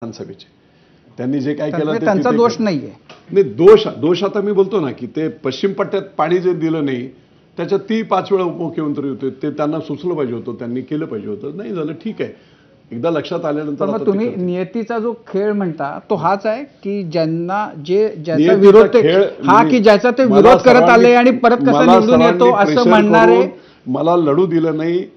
विधानसभेचे त्यांनी जे काय केलं ते त्यांचा दोष नाहीये. नाही, दोष आता मी बोलतो ना की ते पश्चिम पट्ट्यात पाणी जे दिलं नाही त्याच्यात ती 5 वेळा उपमुख्यमंत्री होते, ते त्यांना सुचलं पाहिजे होतं, त्यांनी केलं पाहिजे होतं. नाही झालं, ठीक आहे, एकदा लक्षात आल्यानंतर. मग तुम्ही नियतीचा जो खेळ म्हणता तो हाच आहे की ज्याचा विरोध हा की ज्याचा ते विरोध करत आले आणि परत कसा निवडून येतो असं म्हणणारे. मला लढू दिलं नाही,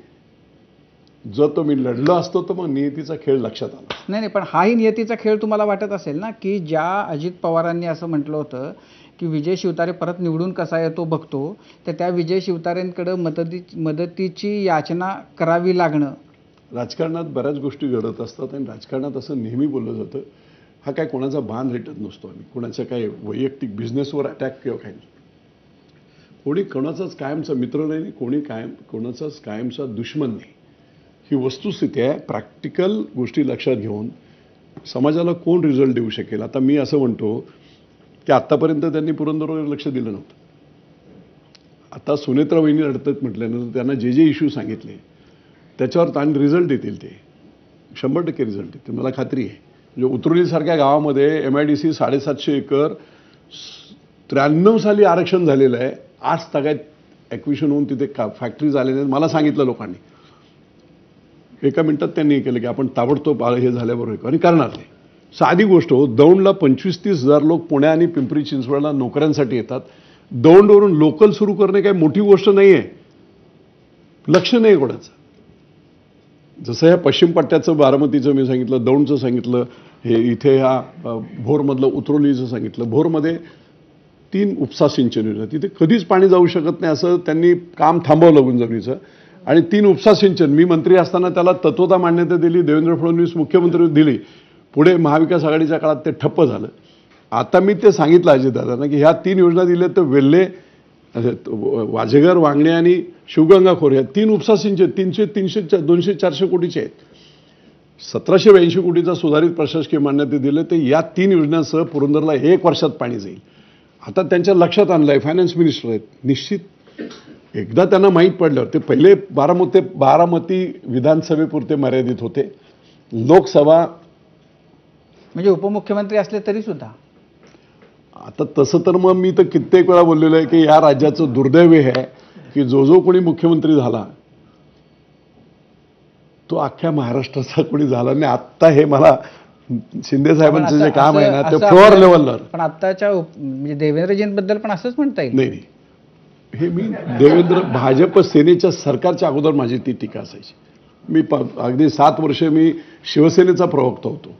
जर तो मी लढलो असतो तर मग नियतीचा खेळ लक्षात आला. नाही, पण हाही नियतीचा खेळ तुम्हाला वाटत असेल ना की ज्या अजित पवारांनी असं म्हटलं होतं की विजय शिवतारे परत निवडून कसा येतो बघतो, तर त्या विजय शिवतारेंकडे मदतीची याचना करावी लागणं. राजकारणात बऱ्याच गोष्टी घडत असतात आणि राजकारणात असं नेहमी बोललं जातं, हा काय कोणाचा बाण रेटत नसतो आणि कोणाच्या काय वैयक्तिक बिझनेसवर अटॅक किंवा काही नाही. कोणी कोणाचाच कायमचा मित्र नाही, कोणी कोणाचाच कायमचा दुश्मन नाही. ही वस्तुस्थिती आहे. प्रॅक्टिकल गोष्टी लक्षात घेऊन समाजाला कोण रिझल्ट देऊ शकेल. आता मी असं म्हणतो की आत्तापर्यंत त्यांनी पुरंदरवर लक्ष दिलं नव्हतं. आता सुनेत्रा वहिनी लढतात म्हटल्यानंतर त्यांना जे जे इश्यू सांगितले त्याच्यावर ताण रिझल्ट येतील, ते 100% रिझल्ट येतील, मला खात्री आहे. म्हणजे उतरोलीसारख्या गावामध्ये MIDC 750 एकर 93 साली आरक्षण झालेलं आहे. 8% ॲक्विशन होऊन तिथे फॅक्टरी झालेल्या आहेत. मला सांगितलं लोकांनी, एका मिनिटात त्यांनी केलं की आपण ताबडतोब हे झाल्याबरोबर आणि करणार नाही. साधी गोष्ट हो, दौंडला 25-30 हजार लोक पुणे आणि पिंपरी चिंचवडला नोकऱ्यांसाठी येतात. दौंडवरून लोकल सुरू करणे काही मोठी गोष्ट नाही आहे, लक्ष नाही कोणाचं. जसं ह्या पश्चिम पट्ट्याचं बारामतीचं मी सांगितलं, दौंडचं सांगितलं, हे इथे ह्या भोरमधलं उतरोलीचं सांगितलं. भोरमध्ये 3 उपसा सिंचन योजना, तिथे कधीच पाणी जाऊ शकत नाही असं त्यांनी काम थांबवलं गुंजवणीचं, आणि 3 उपसा सिंचन मी मंत्री असताना त्याला तत्वता मान्यता दिली, देवेंद्र फडणवीस मुख्यमंत्री दिली. पुढे महाविकास आघाडीच्या काळात ते ठप्प झालं. आता मी ते सांगितलं अजितदादांना की ह्या 3 योजना दिल्या तर वेल्हे, वाजेघर, वांगणे आणि शिवगंगा खोरे ह्या 3 उपसा सिंचन 300, 200, 400 कोटीचे आहेत. 1782 कोटीचा सुधारित प्रशासकीय मान्यता दिले, तर या 3 योजनांसह पुरंदरला 1 वर्षात पाणी जाईल. आता त्यांच्या लक्षात आणलं आहे, फायनान्स मिनिस्टर आहेत. निश्चित एकदा त्यांना माहीत पडलं, ते पहिले बारामती विधानसभेपुरते मर्यादित होते. लोकसभा म्हणजे उपमुख्यमंत्री असले तरी सुद्धा. आता तसं तर मग मी तर कित्येक वेळा बोललेलो आहे की या राज्याचं दुर्दैव आहे की जो कोणी मुख्यमंत्री झाला तो अख्ख्या महाराष्ट्राचा कोणी झाला नाही. आत्ता हे मला शिंदे साहेबांचं जे काम आहे ना ते फ्लोअर लेवलवर. पण आत्ताच्या म्हणजे देवेंद्रजींबद्दल पण असंच म्हणता येईल. नाही, हे मी भाजप सेनेच्या सरकारच्या अगोदर माझी ती टीका असायची. मी अगदी 7 वर्ष मी शिवसेनेचा प्रवक्ता होतो.